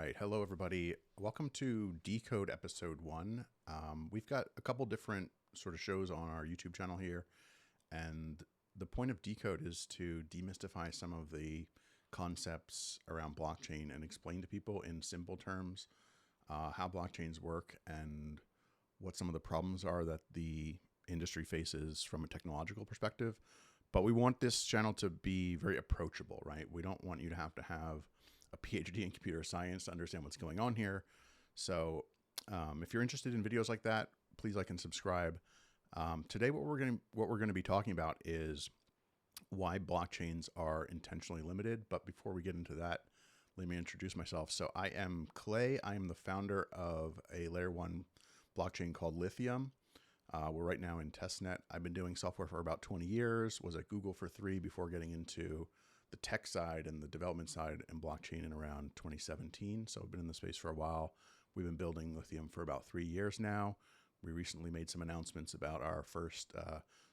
right. Hello, everybody. Welcome to DeCode episode 1. We've got a couple different sort of shows on our YouTube channel here. And the point of DeCode is to demystify some of the concepts around blockchain and explain to people in simple terms how blockchains work and what some of the problems are that the industry faces from a technological perspective. But we want this channel to be very approachable, right? We don't want you to have a PhD in computer science to understand what's going on here. So if you're interested in videos like that, please like and subscribe. Today, what we're going to be talking about is why blockchains are intentionally limited. But before we get into that, let me introduce myself. So I am Clay. I am the founder of a layer 1 blockchain called Litheum. We're right now in testnet. I've been doing software for about 20 years, was at Google for 3 before getting into the tech side and the development side and blockchain in around 2017. So I've been in the space for a while. We've been building Litheum for about 3 years now. We recently made some announcements about our first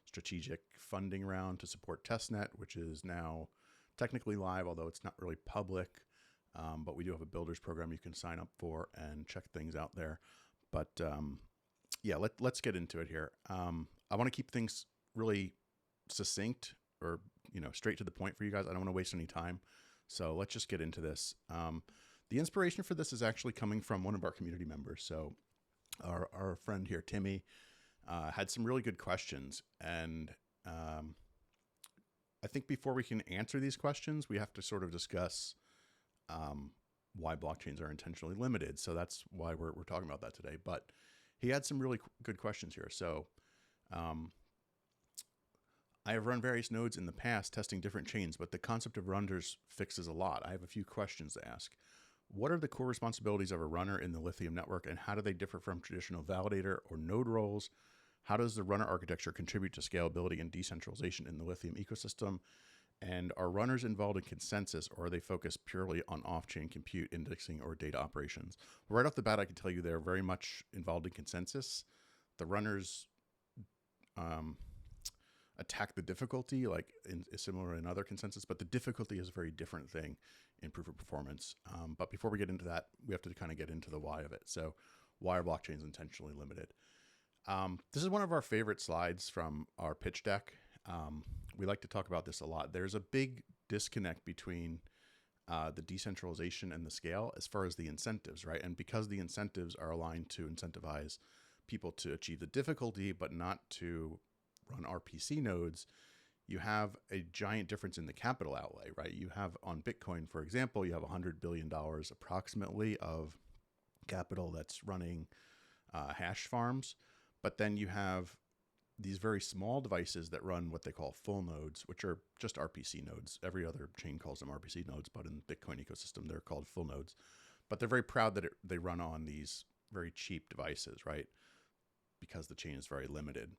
strategic funding round to support testnet, which is now technically live, although it's not really public. But we do have a builders program you can sign up for and check things out there. But yeah, let's get into it here. I want to keep things really succinct or straight to the point for you guys. I don't want to waste any time. So let's just get into this. The inspiration for this is actually coming from one of our community members. So our friend here, Timmy, had some really good questions. And I think before we can answer these questions, we have to sort of discuss why blockchains are intentionally limited. So that's why we're talking about that today. But he had some really good questions here. So I have run various nodes in the past testing different chains, but the concept of runners fixes a lot. I have a few questions to ask. What are the core responsibilities of a runner in the Litheum network, and how do they differ from traditional validator or node roles? How does the runner architecture contribute to scalability and decentralization in the Litheum ecosystem? And are runners involved in consensus, or are they focused purely on off-chain compute, indexing, or data operations? Right off the bat, I can tell you they're very much involved in consensus. The runners attack the difficulty, like similar in other consensus, but the difficulty is a very different thing in proof of performance. But before we get into that, we have to kind of get into the why of it. So why are blockchains intentionally limited? This is one of our favorite slides from our pitch deck. We like to talk about this a lot. There's a big disconnect between the decentralization and the scale as far as the incentives, right? And because the incentives are aligned to incentivize people to achieve the difficulty, but not to run RPC nodes, you have a giant difference in the capital outlay, right? You have on Bitcoin, for example, you have $100 billion approximately of capital that's running hash farms. But then you have these very small devices that run what they call full nodes, which are just RPC nodes. Every other chain calls them RPC nodes, but in the Bitcoin ecosystem, they're called full nodes. But they're very proud that they run on these very cheap devices, right? Because the chain is very limited.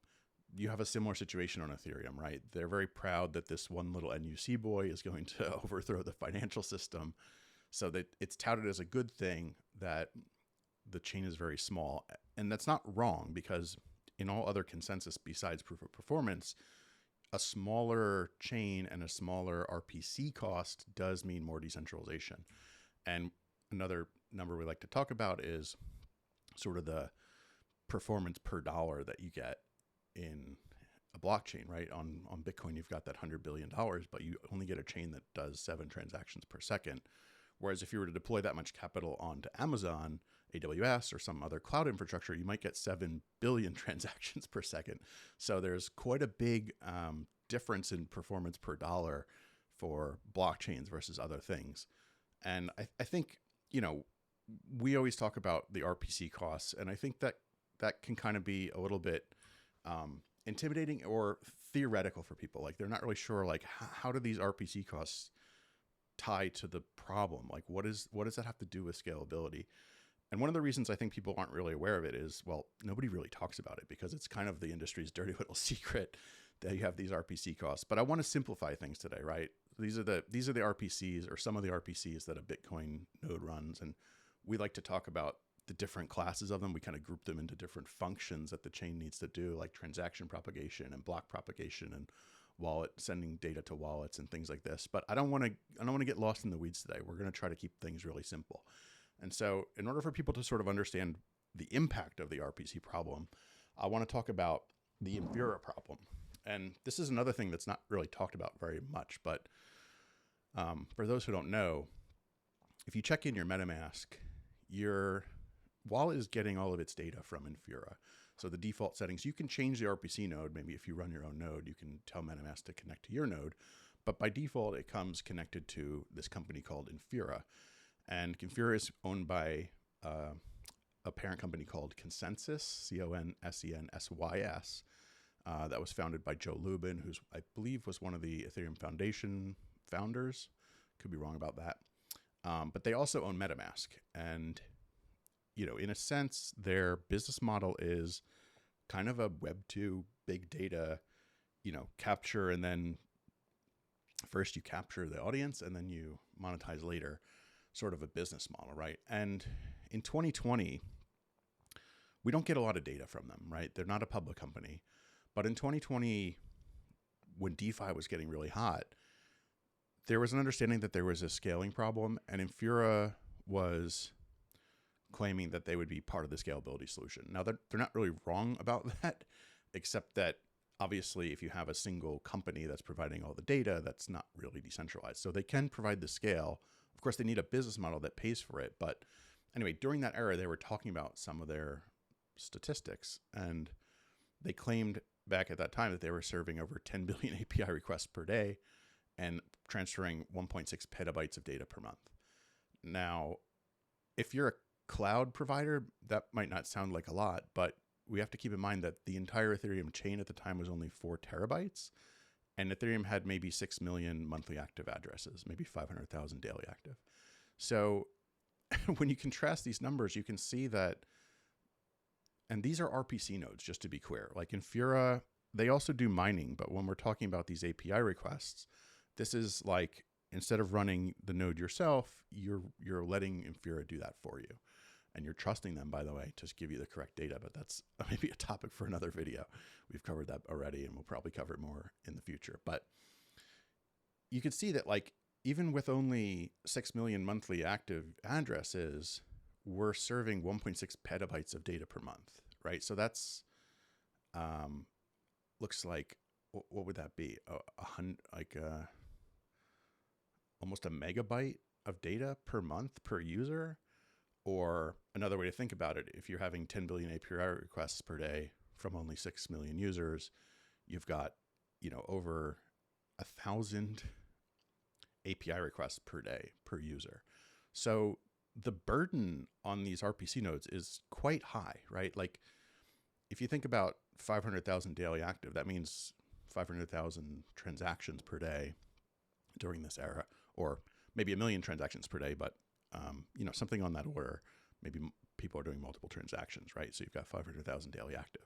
You have a similar situation on Ethereum, right? They're very proud that this one little NUC boy is going to overthrow the financial system, so that it's touted as a good thing that the chain is very small. And that's not wrong, because in all other consensus besides proof of performance, a smaller chain and a smaller RPC cost does mean more decentralization. And another number we like to talk about is sort of the performance per dollar that you get in a blockchain, right? On Bitcoin, you've got that $100 billion, but you only get a chain that does 7 transactions per second. Whereas if you were to deploy that much capital onto Amazon, AWS, or some other cloud infrastructure, you might get 7 billion transactions per second. So there's quite a big difference in performance per dollar for blockchains versus other things. And I think, we always talk about the RPC costs, and I think that can kind of be a little bit intimidating or theoretical for people. Like, they're not really sure, like, how do these RPC costs tie to the problem? Like, what does that have to do with scalability? And one of the reasons I think people aren't really aware of it is, well, nobody really talks about it because it's kind of the industry's dirty little secret that you have these RPC costs. But I want to simplify things today, right? These are the RPCs, or some of the RPCs that a Bitcoin node runs. And we like to talk about the different classes of them. We kind of group them into different functions that the chain needs to do, like transaction propagation and block propagation and wallet, sending data to wallets and things like this. But I don't want to get lost in the weeds today. We're going to try to keep things really simple. And so in order for people to sort of understand the impact of the RPC problem, I want to talk about the Infura problem. And this is another thing that's not really talked about very much, but for those who don't know, if you check in your MetaMask, your wallet is getting all of its data from Infura. So the default settings, you can change the RPC node. Maybe if you run your own node, you can tell MetaMask to connect to your node. But by default, it comes connected to this company called Infura. And Infura is owned by a parent company called Consensus, Consensys, that was founded by Joe Lubin, who's, I believe, was one of the Ethereum Foundation founders. Could be wrong about that. But they also own MetaMask. And, you know, in a sense, their business model is kind of a Web2 big data, you know, capture, and then first you capture the audience and then you monetize later, sort of a business model, right? And in 2020, we don't get a lot of data from them, right? They're not a public company. But in 2020, when DeFi was getting really hot, there was an understanding that there was a scaling problem, and Infura was claiming that they would be part of the scalability solution. Now, they're not really wrong about that, except that obviously if you have a single company that's providing all the data, that's not really decentralized. So they can provide the scale. Of course, they need a business model that pays for it. But anyway, during that era, they were talking about some of their statistics, and they claimed back at that time that they were serving over 10 billion API requests per day and transferring 1.6 petabytes of data per month. Now, if you're a cloud provider, that might not sound like a lot, but we have to keep in mind that the entire Ethereum chain at the time was only 4 terabytes, and Ethereum had maybe 6 million monthly active addresses, maybe 500,000 daily active. So when you contrast these numbers, you can see that, and these are RPC nodes, just to be clear. Like Infura, they also do mining, but when we're talking about these API requests, this is like, instead of running the node yourself, you're letting Infura do that for you. And you're trusting them, by the way, to give you the correct data, but that's maybe a topic for another video. We've covered that already, and we'll probably cover it more in the future. But you can see that, like, even with only 6 million monthly active addresses, we're serving 1.6 petabytes of data per month, right? So that's, looks like, what would that be? Almost a megabyte of data per month per user. Or another way to think about it, if you're having 10 billion API requests per day from only 6 million users, you've got, you know, over 1,000 API requests per day per user. So the burden on these RPC nodes is quite high, right? Like if you think about 500,000 daily active, that means 500,000 transactions per day during this era, or maybe 1 million transactions per day, but you know, something on that order. Maybe people are doing multiple transactions, right? So you've got 500,000 daily active.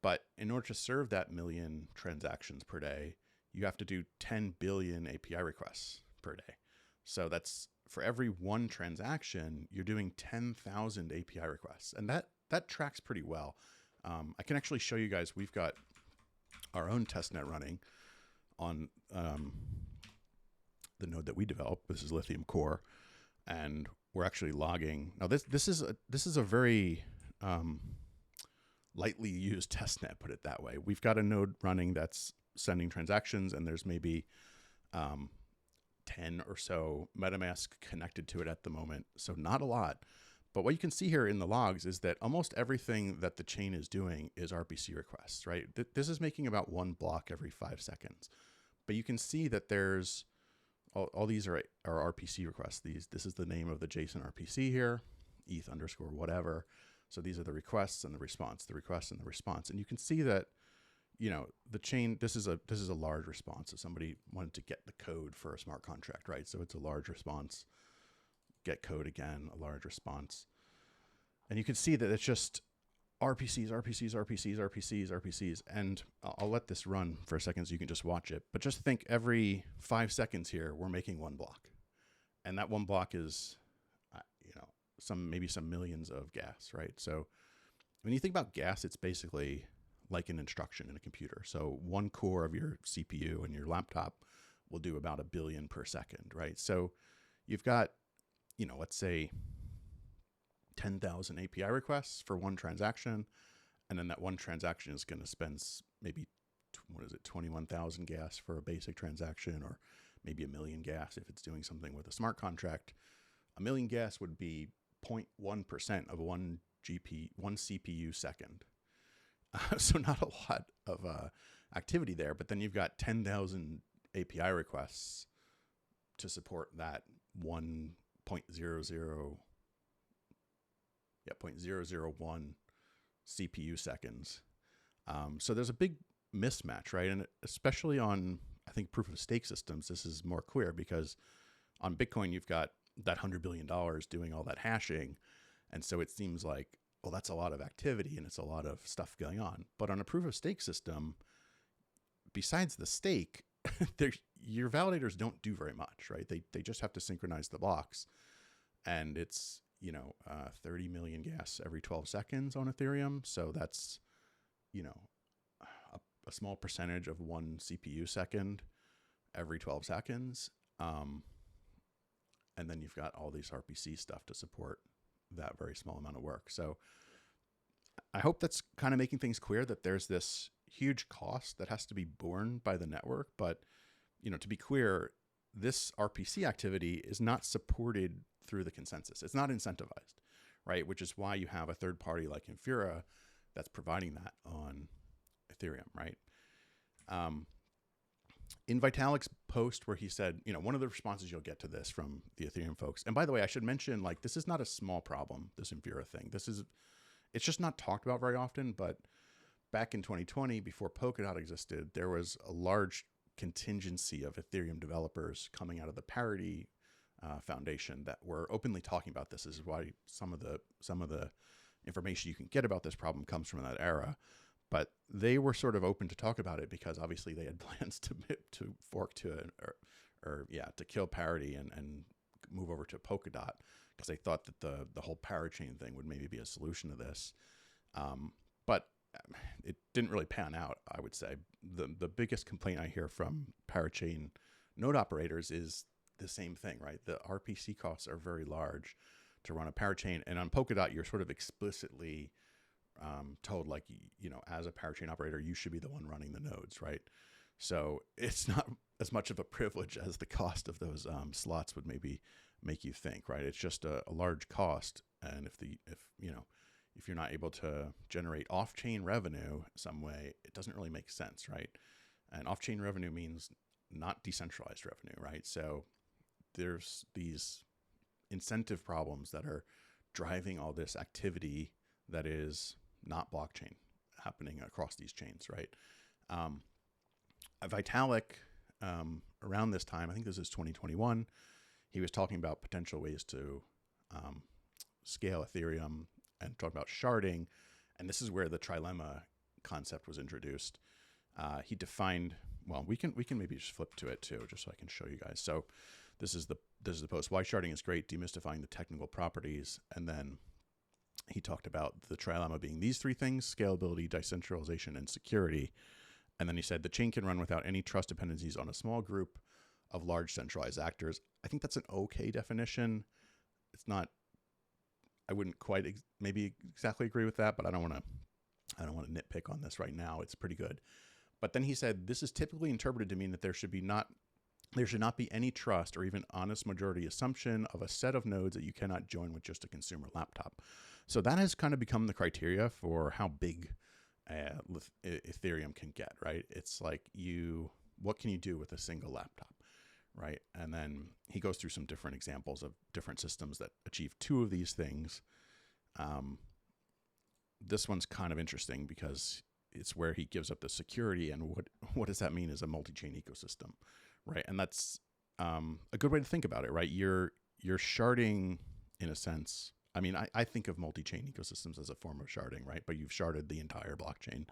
But in order to serve that 1 million transactions per day, you have to do 10 billion API requests per day. So that's, for every one transaction, you're doing 10,000 API requests. And that tracks pretty well. I can actually show you guys, we've got our own testnet running on the node that we developed. This is Litheum Core. And we're actually logging. Now this is a very lightly used testnet, put it that way. We've got a node running that's sending transactions, and there's maybe 10 or so MetaMask connected to it at the moment. So not a lot. But what you can see here in the logs is that almost everything that the chain is doing is RPC requests, right? This is making about 1 block every 5 seconds. But you can see that there's all these are RPC requests. This is the name of the JSON RPC here, ETH underscore whatever. So these are the requests and the response, the request and the response. And you can see that, you know, the chain, this is a large response. So somebody wanted to get the code for a smart contract, right? So it's a large response. Get code again, a large response. And you can see that it's just RPCs, RPCs, RPCs, RPCs, RPCs. And I'll let this run for a second so you can just watch it. But just think every 5 seconds here, we're making 1 block. And that 1 block is, you know, maybe some millions of gas, right? So when you think about gas, it's basically like an instruction in a computer. So 1 core of your CPU and your laptop will do about 1 billion per second, right? So you've got, you know, let's say 10,000 API requests for one transaction. And then that one transaction is going to spend maybe, 21,000 gas for a basic transaction, or maybe 1,000,000 gas if it's doing something with a smart contract. 1,000,000 gas would be 0.1% of one CPU second. So not a lot of activity there, but then you've got 10,000 API requests to support that 0.001 CPU seconds. So there's a big mismatch, right? And especially on, I think, proof of stake systems, this is more clear, because on Bitcoin, you've got that $100 billion doing all that hashing. And so it seems like, well, that's a lot of activity and it's a lot of stuff going on. But on a proof of stake system, besides the stake, your validators don't do very much, right? They just have to synchronize the blocks. And it's, 30 million gas every 12 seconds on Ethereum. So that's, a small percentage of one CPU second every 12 seconds. And then you've got all these RPC stuff to support that very small amount of work. So I hope that's kind of making things clear that there's this huge cost that has to be borne by the network. But, to be clear, this RPC activity is not supported through the consensus. It's not incentivized, right? Which is why you have a third party like Infura that's providing that on Ethereum, right? In Vitalik's post where he said, one of the responses you'll get to this from the Ethereum folks, and by the way, I should mention, this is not a small problem, this Infura thing. It's just not talked about very often, but back in 2020, before Polkadot existed, there was a large contingency of Ethereum developers coming out of the Parity Foundation that were openly talking about this. This is why some of the information you can get about this problem comes from that era. But they were sort of open to talk about it because obviously they had plans to fork to kill Parity and move over to Polkadot, because they thought that the whole parachain thing would maybe be a solution to this. But it didn't really pan out, I would say. The biggest complaint I hear from parachain node operators is the same thing, right? The RPC costs are very large to run a parachain. And on Polkadot, you're sort of explicitly told, as a parachain operator, you should be the one running the nodes, right? So it's not as much of a privilege as the cost of those slots would maybe make you think, right? It's just a large cost. And if you're not able to generate off-chain revenue some way, it doesn't really make sense, right? And off-chain revenue means not decentralized revenue, right? So there's these incentive problems that are driving all this activity that is not blockchain happening across these chains, right? Vitalik, around this time, I think this is 2021, he was talking about potential ways to scale Ethereum and talk about sharding. And this is where the trilemma concept was introduced. He defined, well, we can maybe just flip to it too, just so I can show you guys. So this is the post, why sharding is great, demystifying the technical properties. And then he talked about the trilemma being these three things: scalability, decentralization, and security. And then he said the chain can run without any trust dependencies on a small group of large centralized actors. I think that's an okay definition. It's not, I wouldn't quite maybe exactly agree with that, but I don't want to nitpick on this right now. It's pretty good. But then he said this is typically interpreted to mean that there should not be any trust or even honest majority assumption of a set of nodes that you cannot join with just a consumer laptop. So that has kind of become the criteria for how big Ethereum can get, right? It's like what can you do with a single laptop, right? And then he goes through some different examples of different systems that achieve two of these things. This one's kind of interesting because it's where he gives up the security, and what does that mean as a multi-chain ecosystem, right? And that's a good way to think about it, right? You're sharding in a sense. I mean, I think of multi-chain ecosystems as a form of sharding, right? But you've sharded the entire blockchain,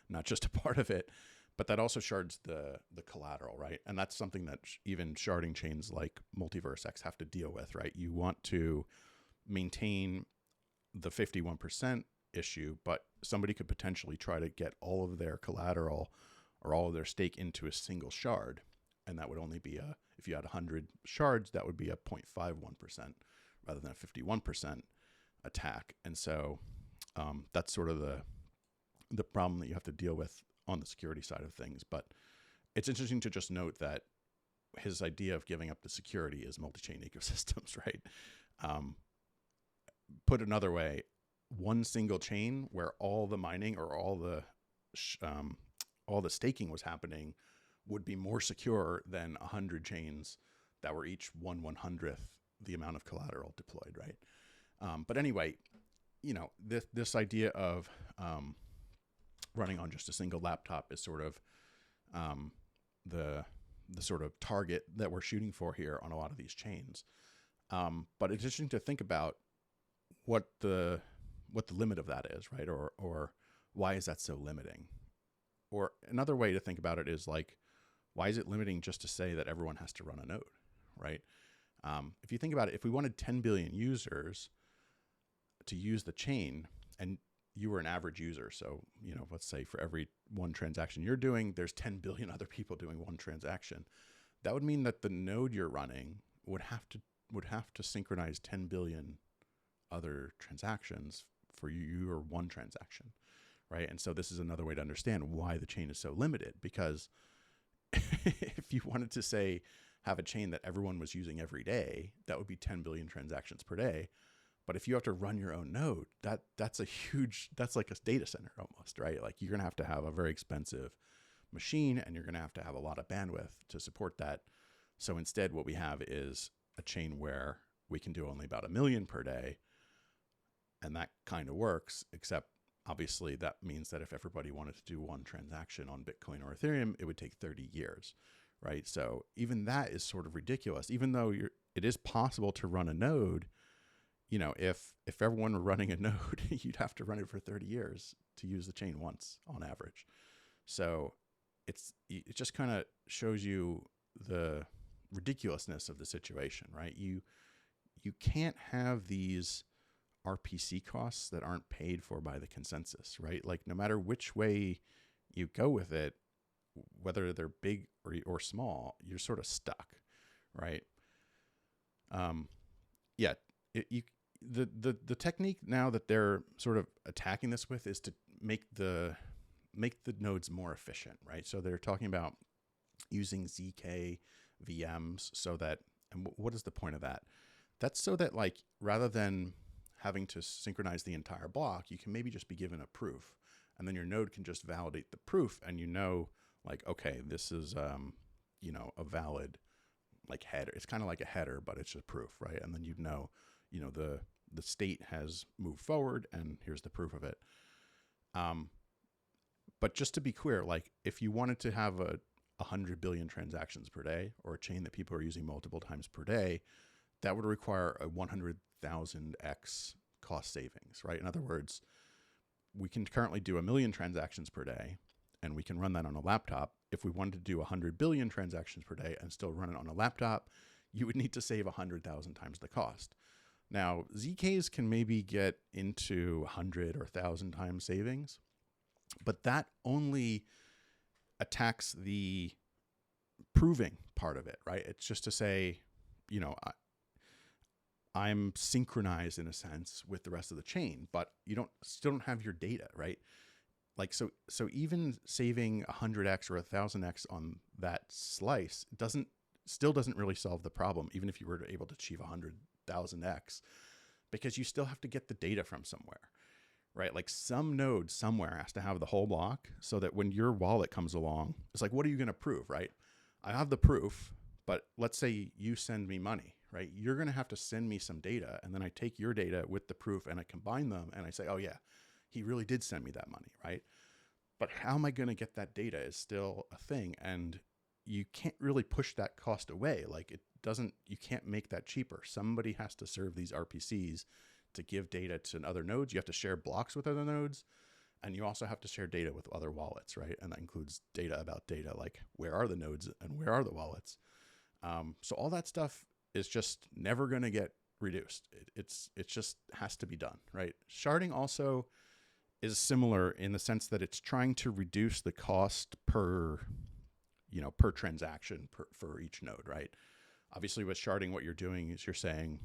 not just a part of it, but that also shards the collateral, right? And that's something that even sharding chains like Multiverse X have to deal with, right? You want to maintain the 51% issue, but somebody could potentially try to get all of their collateral or all of their stake into a single shard. And that would only be if you had 100 shards, that would be a 0.51% rather than a 51%. attack. And so that's sort of the problem that you have to deal with on the security side of things. But it's interesting to just note that his idea of giving up the security is multi-chain ecosystems, right? Put another way, one single chain where all the mining or all the staking was happening would be more secure than 100 chains that were each 1/100th the amount of collateral deployed, right? But anyway, this idea of running on just a single laptop is sort of the sort of target that we're shooting for here on a lot of these chains. But it's interesting to think about what the limit of that is, right? Or why is that so limiting? Or another way to think about it is like, why is it limiting just to say that everyone has to run a node, right? If you think about it, if we wanted 10 billion users to use the chain, and you were an average user, so let's say for every one transaction you're doing, there's 10 billion other people doing one transaction. That would mean that the node you're running would have to synchronize 10 billion other transactions for your one transaction, right? And so this is another way to understand why the chain is so limited, because if you wanted to say have a chain that everyone was using every day, that would be 10 billion transactions per day. But if you have to run your own node, that's like a data center almost, right? Like you're going to have a very expensive machine, and you're going to have a lot of bandwidth to support that. So instead, what we have is a chain where we can do only about 1 million per day. And that kind of works, except obviously that means that if everybody wanted to do one transaction on Bitcoin or Ethereum, it would take 30 years, right? So even that is sort of ridiculous, even though it is possible to run a node. If everyone were running a node, you'd have to run it for 30 years to use the chain once on average. So it just kind of shows you the ridiculousness of the situation, right? You can't have these RPC costs that aren't paid for by the consensus, right? Like no matter which way you go with it, whether they're big or small, you're sort of stuck, right? The technique now that they're sort of attacking this with is to make the nodes more efficient, right? So they're talking about using ZK VMs so that, and what is the point of that? That's so that like rather than having to synchronize the entire block, you can maybe just be given a proof, and then your node can just validate the proof, and like, okay, this is a valid like header. It's kind of like a header, but it's just proof, right? And then the state has moved forward, and here's the proof of it. But just to be clear, like if you wanted to have 100 billion transactions per day, or a chain that people are using multiple times per day, that would require a 100,000x cost savings, right? In other words, we can currently do 1 million transactions per day, and we can run that on a laptop. If we wanted to do 100 billion transactions per day and still run it on a laptop, you would need to save 100,000 times the cost. Now, ZKs can maybe get into 100 or 1,000 times savings, but that only attacks the proving part of it, right? It's just to say, I'm synchronized in a sense with the rest of the chain, but you still don't have your data, right? Like, so even saving 100x or 1,000x on that slice still doesn't really solve the problem, even if you were able to achieve 100,000x, because you still have to get the data from somewhere, right? Like some node somewhere has to have the whole block, so that when your wallet comes along, it's like, what are you going to prove, right? I have the proof, but let's say you send me money, right? You're going to have to send me some data, and then I take your data with the proof and I combine them, and I say, oh yeah, he really did send me that money, right? But how am I going to get that data is still a thing, and you can't really push that cost away. Like you can't make that cheaper. Somebody has to serve these RPCs to give data to other nodes. You have to share blocks with other nodes, and you also have to share data with other wallets, right? And that includes data about data, like where are the nodes and where are the wallets? So all that stuff is just never going to get reduced. It just has to be done, right? Sharding also is similar in the sense that it's trying to reduce the cost per transaction for each node, right? Obviously with sharding, what you're doing is you're saying,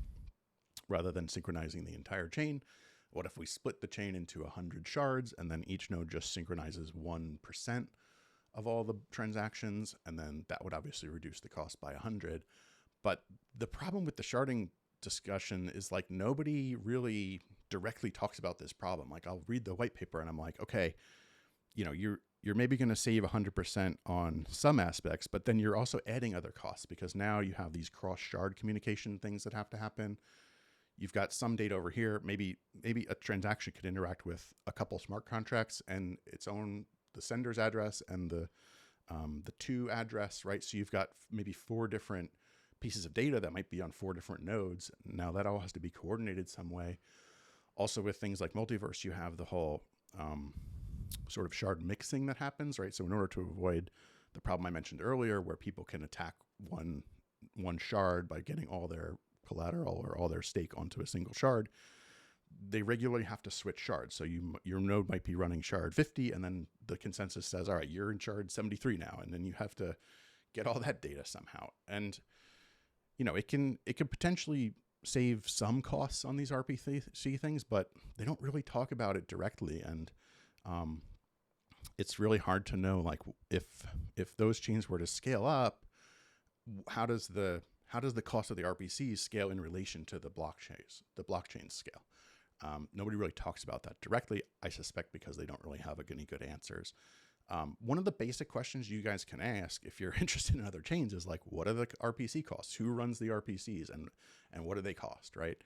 rather than synchronizing the entire chain? What if we split the chain into 100 shards and then each node just synchronizes 1% of all the transactions? And then that would obviously reduce the cost by 100. But the problem with the sharding discussion is like nobody really directly talks about this problem. Like I'll read the white paper and I'm like, okay, you know, you're maybe going to save 100% on some aspects, but then you're also adding other costs because now you have these cross shard communication things that have to happen. You've got some data over here. Maybe a transaction could interact with a couple smart contracts and its own, the sender's address and the to address, right? So you've got maybe 4 different pieces of data that might be on 4 different nodes. Now that all has to be coordinated some way. Also with things like multiverse, you have the whole sort of shard mixing that happens, right? So in order to avoid the problem I mentioned earlier, where people can attack one shard by getting all their collateral or all their stake onto a single shard, they regularly have to switch shards. So your node might be running shard 50, and then the consensus says, all right, you're in shard 73 now, and then you have to get all that data somehow. And you know, it can potentially save some costs on these RPC things, but they don't really talk about it directly. And it's really hard to know, like, if those chains were to scale up, how does the cost of the RPCs scale in relation to the blockchain scale? Nobody really talks about that directly, I suspect because they don't really have any good answers. One of the basic questions you guys can ask if you're interested in other chains is like, what are the RPC costs? Who runs the RPCs and what do they cost, right?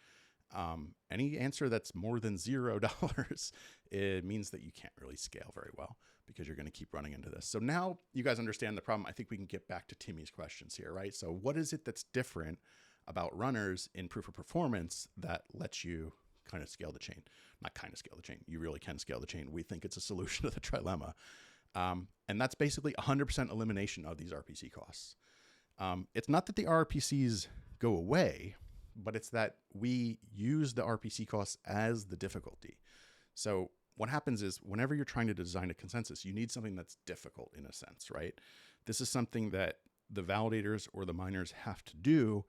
Any answer that's more than $0, it means that you can't really scale very well because you're going to keep running into this. So now you guys understand the problem. I think we can get back to Timmy's questions here, right? So what is it that's different about runners in proof of performance that lets you kind of scale the chain? Not kind of scale the chain. You really can scale the chain. We think it's a solution to the trilemma. And that's basically 100% elimination of these RPC costs. It's not that the RPCs go away, but it's that we use the RPC costs as the difficulty. So what happens is whenever you're trying to design a consensus, you need something that's difficult in a sense, right? This is something that the validators or the miners have to do.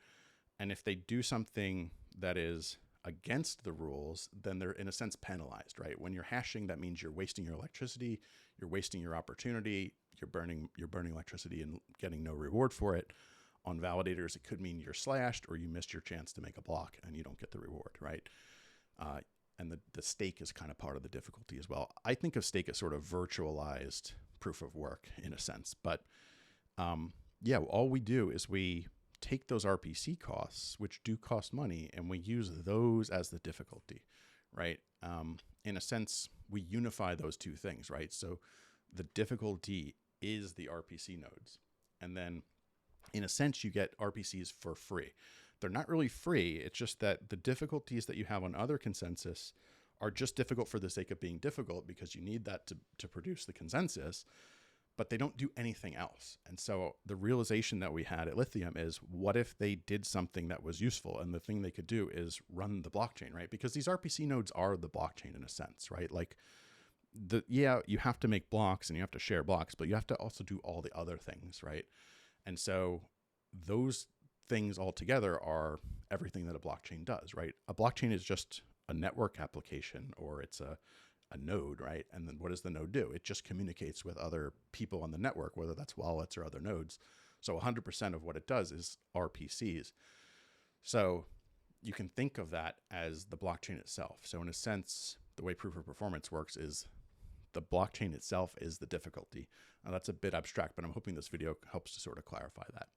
And if they do something that is against the rules, then they're in a sense penalized, right? When you're hashing, that means you're wasting your electricity, you're wasting your opportunity, you're burning electricity and getting no reward for it. On validators, it could mean you're slashed or you missed your chance to make a block and you don't get the reward, right? And the stake is kind of part of the difficulty as well. I think of stake as sort of virtualized proof of work in a sense, but yeah, all we do is we take those RPC costs, which do cost money, and we use those as the difficulty, right? In a sense, we unify those two things, right? So the difficulty is the RPC nodes. And then in a sense, you get RPCs for free. They're not really free. It's just that the difficulties that you have on other consensus are just difficult for the sake of being difficult because you need that to produce the consensus, but they don't do anything else. And so the realization that we had at Litheum is, what if they did something that was useful? And the thing they could do is run the blockchain, right? Because these RPC nodes are the blockchain in a sense, right? Like you have to make blocks and you have to share blocks, but you have to also do all the other things, right? And so those things all together are everything that a blockchain does, right? A blockchain is just a network application, or it's a node, right? And then what does the node do? It just communicates with other people on the network, whether that's wallets or other nodes. So 100% of what it does is RPCs. So you can think of that as the blockchain itself. So in a sense, the way proof of performance works is the blockchain itself is the difficulty. Now that's a bit abstract, but I'm hoping this video helps to sort of clarify that.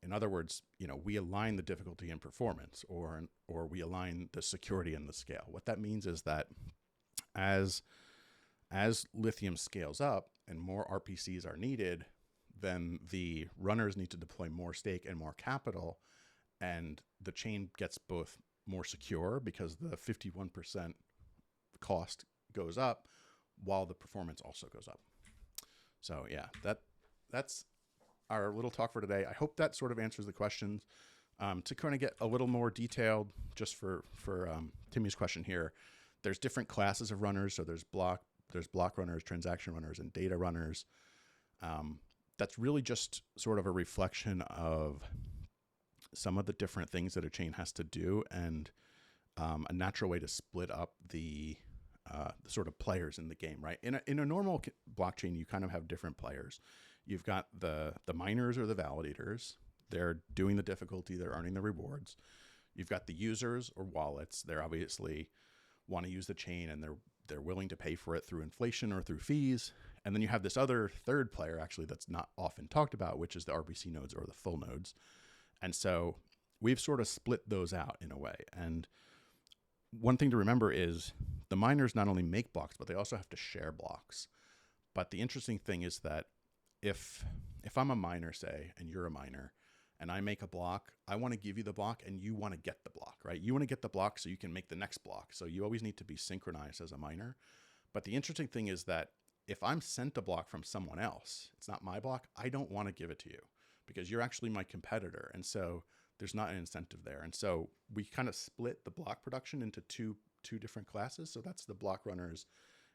In other words, we align the difficulty and performance, or we align the security and the scale. What that means is that as Litheum scales up and more RPCs are needed, then the runners need to deploy more stake and more capital, and the chain gets both more secure because the 51% cost goes up while the performance also goes up. So yeah, that's our little talk for today. I hope that sort of answers the questions. To kind of get a little more detailed, just for Timmy's question here, there's different classes of runners. So there's block runners, transaction runners, and data runners. That's really just sort of a reflection of some of the different things that a chain has to do. And a natural way to split up the sort of players in the game, right? In a normal blockchain, you kind of have different players. You've got the miners or the validators. They're doing the difficulty. They're earning the rewards. You've got the users or wallets. They're obviously want to use the chain, and they're willing to pay for it through inflation or through fees. And then you have this other third player, actually, that's not often talked about, which is the RPC nodes or the full nodes. And so we've sort of split those out in a way. And one thing to remember is the miners not only make blocks, but they also have to share blocks. But the interesting thing is that if I'm a miner, say, and you're a miner, and I make a block, I want to give you the block and you want to get the block, right? You want to get the block so you can make the next block. So you always need to be synchronized as a miner. But the interesting thing is that if I'm sent a block from someone else, it's not my block, I don't want to give it to you because you're actually my competitor. And so there's not an incentive there. And so we kind of split the block production into two different classes. So that's the block runners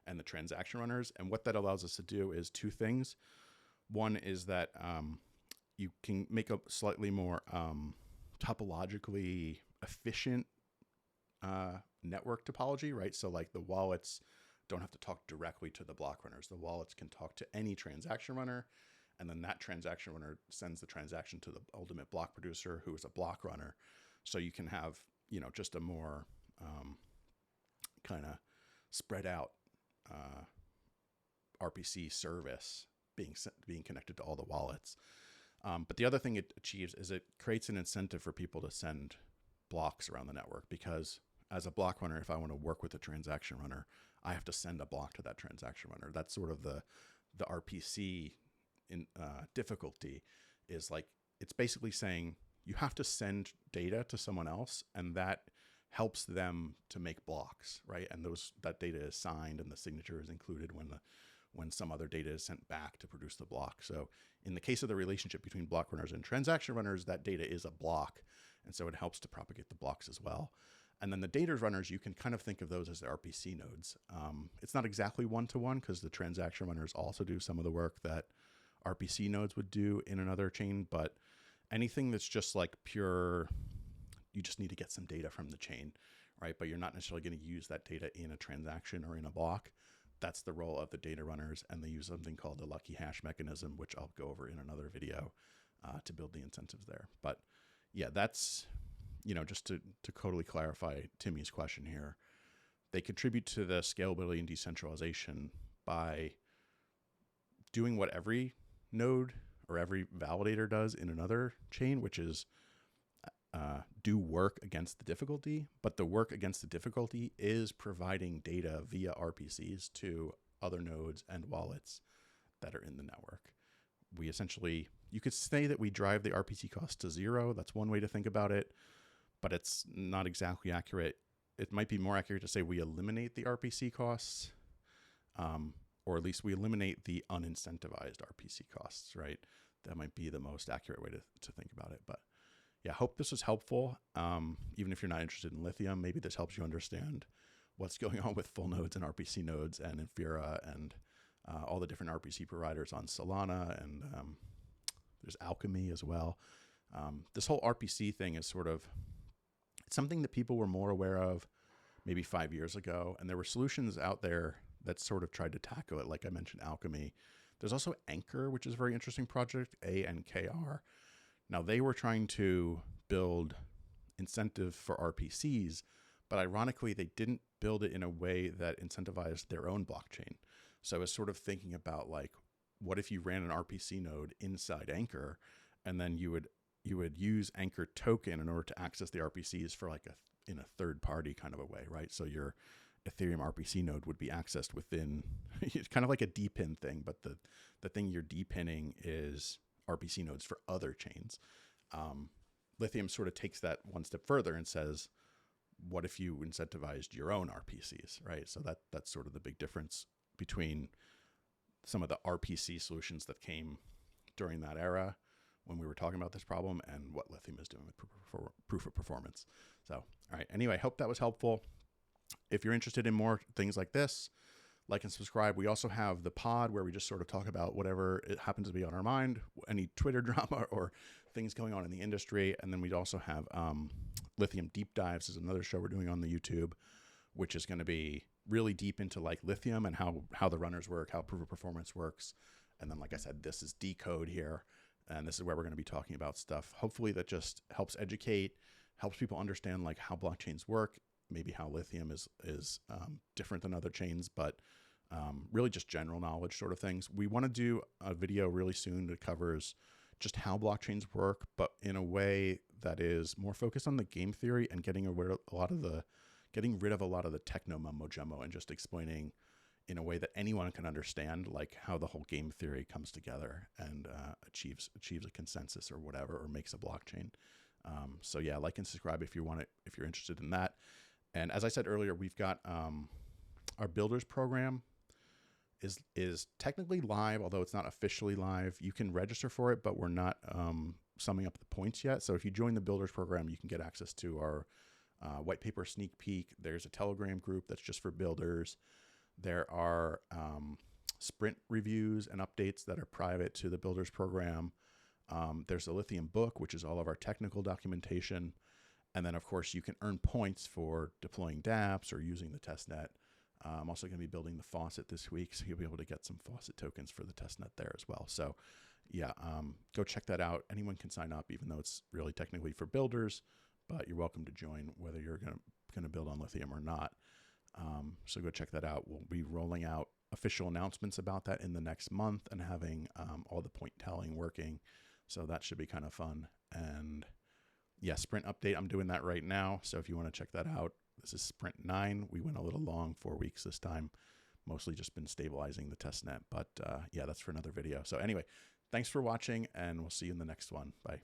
and the transaction runners. And what that allows us to do is two things. One is that you can make a slightly more topologically efficient network topology, right? So like the wallets don't have to talk directly to the block runners. The wallets can talk to any transaction runner, and then that transaction runner sends the transaction to the ultimate block producer, who is a block runner. So you can have, just a more kind of spread out RPC service being connected to all the wallets. But the other thing it achieves is it creates an incentive for people to send blocks around the network, because as a block runner, if I want to work with a transaction runner, I have to send a block to that transaction runner. That's sort of the RPC in difficulty is like, it's basically saying you have to send data to someone else, and that helps them to make blocks, right? And that data is signed and the signature is included when some other data is sent back to produce the block. So in the case of the relationship between block runners and transaction runners, that data is a block. And so it helps to propagate the blocks as well. And then the data runners, you can kind of think of those as the RPC nodes. It's not exactly one-to-one because the transaction runners also do some of the work that RPC nodes would do in another chain, but anything that's just like pure, you just need to get some data from the chain, right? But you're not necessarily going to use that data in a transaction or in a block. That's the role of the data runners, and they use something called the lucky hash mechanism, which I'll go over in another video to build the incentives there. But yeah, that's, just to totally clarify Timmy's question here, they contribute to the scalability and decentralization by doing what every node or every validator does in another chain, which is do work against the difficulty, but the work against the difficulty is providing data via RPCs to other nodes and wallets that are in the network. We essentially, you could say that we drive the RPC cost to zero. That's one way to think about it, but it's not exactly accurate. It might be more accurate to say we eliminate the RPC costs, or at least we eliminate the unincentivized RPC costs, right? That might be the most accurate way to think about it. But yeah, I hope this was helpful. Even if you're not interested in Litheum, maybe this helps you understand what's going on with full nodes and RPC nodes and Infura and all the different RPC providers on Solana, and there's Alchemy as well. This whole RPC thing is it's something that people were more aware of maybe 5 years ago, and there were solutions out there that sort of tried to tackle it. Like I mentioned, Alchemy. There's also Anchor, which is a very interesting project, ANKR. Now, they were trying to build incentive for RPCs, but ironically, they didn't build it in a way that incentivized their own blockchain. So I was sort of thinking about, like, what if you ran an RPC node inside Anchor, and then you would use Anchor token in order to access the RPCs for in a third party kind of a way, right? So your Ethereum RPC node would be accessed within, it's kind of like a depin thing, but the thing you're depinning is RPC nodes for other chains. Litheum sort of takes that one step further and says, what if you incentivized your own RPCs, right? So that's sort of the big difference between some of the RPC solutions that came during that era when we were talking about this problem and what Litheum is doing with proof of performance. So, all right. Anyway, I hope that was helpful. If you're interested in more things like this, like and subscribe. We also have the pod where we just sort of talk about whatever it happens to be on our mind, any Twitter drama or things going on in the industry. And then we also have Lithium Deep Dives is another show we're doing on the YouTube, which is going to be really deep into like Lithium and how the runners work, how proof of performance works. And then, like I said, this is DeCode here. And this is where we're going to be talking about stuff, hopefully that just helps educate, helps people understand like how blockchains work, maybe how Lithium is different than other chains, but really just general knowledge sort of things. We want to do a video really soon that covers just how blockchains work, but in a way that is more focused on the game theory and getting rid of a lot of the techno mumbo jumbo and just explaining in a way that anyone can understand, like how the whole game theory comes together and achieves a consensus or whatever, or makes a blockchain. So yeah, like and subscribe if you're interested in that. And as I said earlier, we've got our builders program is technically live, although it's not officially live. You can register for it, but we're not summing up the points yet. So if you join the builders program, you can get access to our white paper sneak peek. There's a Telegram group that's just for builders. There are sprint reviews and updates that are private to the builders program. There's a Lithium book, which is all of our technical documentation. And then, of course, you can earn points for deploying dApps or using the testnet. I'm also going to be building the faucet this week, so you'll be able to get some faucet tokens for the testnet there as well. So yeah, go check that out. Anyone can sign up, even though it's really technically for builders, but you're welcome to join whether you're going to build on Lithium or not. So go check that out. We'll be rolling out official announcements about that in the next month and having all the point tallying working. So that should be kind of fun. And yeah, sprint update, I'm doing that right now. So if you want to check that out, this is sprint 9. We went a little long, 4 weeks this time, mostly just been stabilizing the testnet. But yeah, that's for another video. So anyway, thanks for watching, and we'll see you in the next one. Bye.